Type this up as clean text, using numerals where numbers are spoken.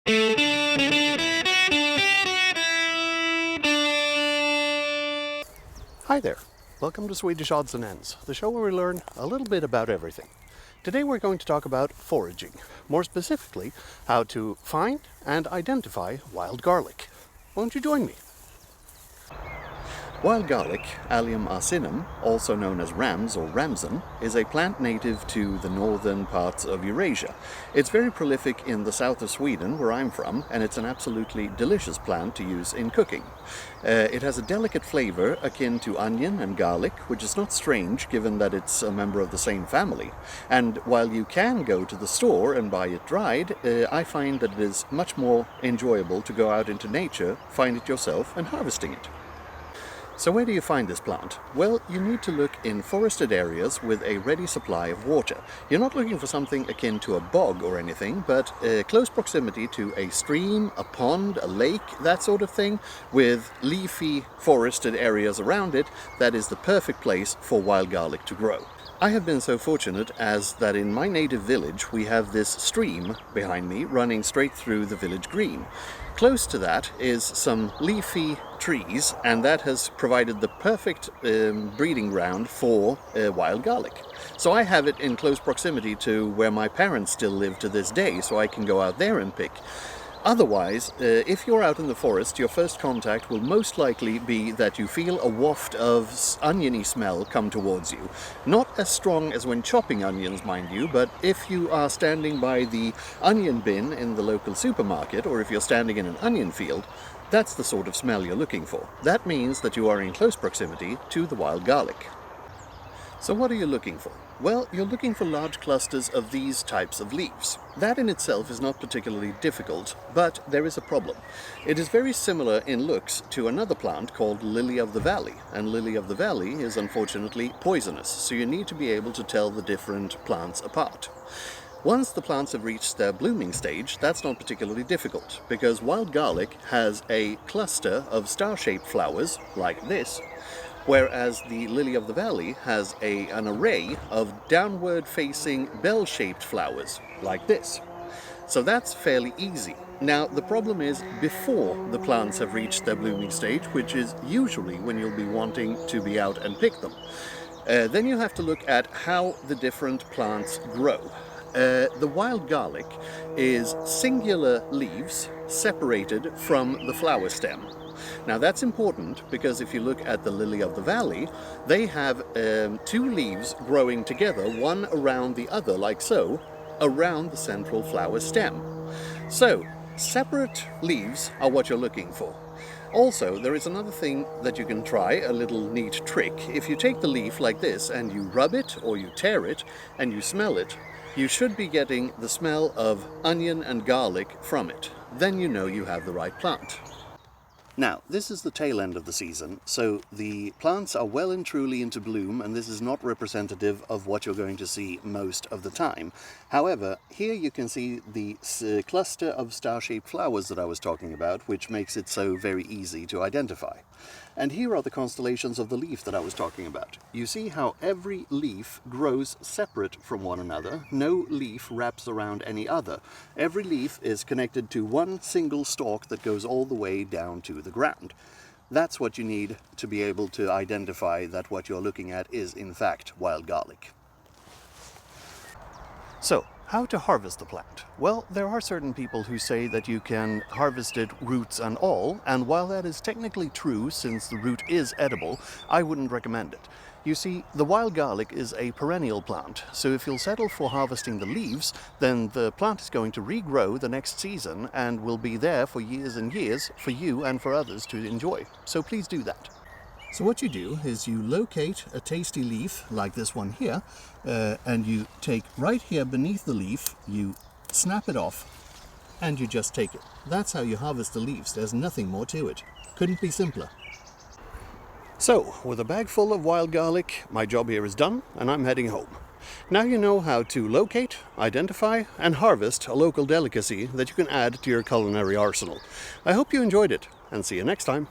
Hi there, welcome to Swedish Odds and Ends, the show where we learn a little bit about everything. Today we're going to talk about foraging, more specifically how to find and identify wild garlic. Won't you join me? Wild garlic, Allium arsinum, also known as rams or ramson, is a plant native to the northern parts of Eurasia. It's very prolific in the south of Sweden, where I'm from, and it's an absolutely delicious plant to use in cooking. It has a delicate flavor akin to onion and garlic, which is not strange given that it's a member of the same family. And while you can go to the store and buy it dried, I find that it is much more enjoyable to go out into nature, find it yourself, and harvesting it. So where do you find this plant? Well, you need to look in forested areas with a ready supply of water. You're not looking for something akin to a bog or anything, but close proximity to a stream, a pond, a lake, that sort of thing, with leafy forested areas around it. That is the perfect place for wild garlic to grow. I have been so fortunate as that in my native village we have this stream behind me running straight through the village green. Close to that is some leafy trees, and that has provided the perfect breeding ground for wild garlic. So I have it in close proximity to where my parents still live to this day, so I can go out there and pick. Otherwise, if you're out in the forest, your first contact will most likely be that you feel a waft of oniony smell come towards you. Not as strong as when chopping onions, mind you, but if you are standing by the onion bin in the local supermarket, or if you're standing in an onion field, that's the sort of smell you're looking for. That means that you are in close proximity to the wild garlic. So what are you looking for? Well, you're looking for large clusters of these types of leaves. That in itself is not particularly difficult, but there is a problem. It is very similar in looks to another plant called lily of the valley, and lily of the valley is unfortunately poisonous, so you need to be able to tell the different plants apart. Once the plants have reached their blooming stage, that's not particularly difficult, because wild garlic has a cluster of star-shaped flowers, like this, whereas the lily of the valley has an array of downward-facing bell-shaped flowers, like this. So that's fairly easy. Now, the problem is before the plants have reached their blooming stage, which is usually when you'll be wanting to be out and pick them. Then you have to look at how the different plants grow. The wild garlic is singular leaves separated from the flower stem. Now that's important because if you look at the lily of the valley, they have two leaves growing together, one around the other, like so, around the central flower stem. So, separate leaves are what you're looking for. Also, there is another thing that you can try, a little neat trick. If you take the leaf like this and you rub it or you tear it and you smell it, you should be getting the smell of onion and garlic from it. Then you know you have the right plant. Now, this is the tail end of the season, so the plants are well and truly into bloom, and this is not representative of what you're going to see most of the time. However, here you can see the cluster of star-shaped flowers that I was talking about, which makes it so very easy to identify. And here are the constellations of the leaf that I was talking about. You see how every leaf grows separate from one another. No leaf wraps around any other. Every leaf is connected to one single stalk that goes all the way down to the ground. That's what you need to be able to identify that what you're looking at is in fact wild garlic. So, how to harvest the plant? Well, there are certain people who say that you can harvest it roots and all, and while that is technically true since the root is edible, I wouldn't recommend it. You see, the wild garlic is a perennial plant, so if you'll settle for harvesting the leaves, then the plant is going to regrow the next season and will be there for years and years for you and for others to enjoy. So please do that. So what you do is you locate a tasty leaf like this one here, and you take right here beneath the leaf, you snap it off, and you just take it. That's how you harvest the leaves. There's nothing more to it. Couldn't be simpler. So, with a bag full of wild garlic, my job here is done, and I'm heading home. Now you know how to locate, identify, and harvest a local delicacy that you can add to your culinary arsenal. I hope you enjoyed it, and see you next time.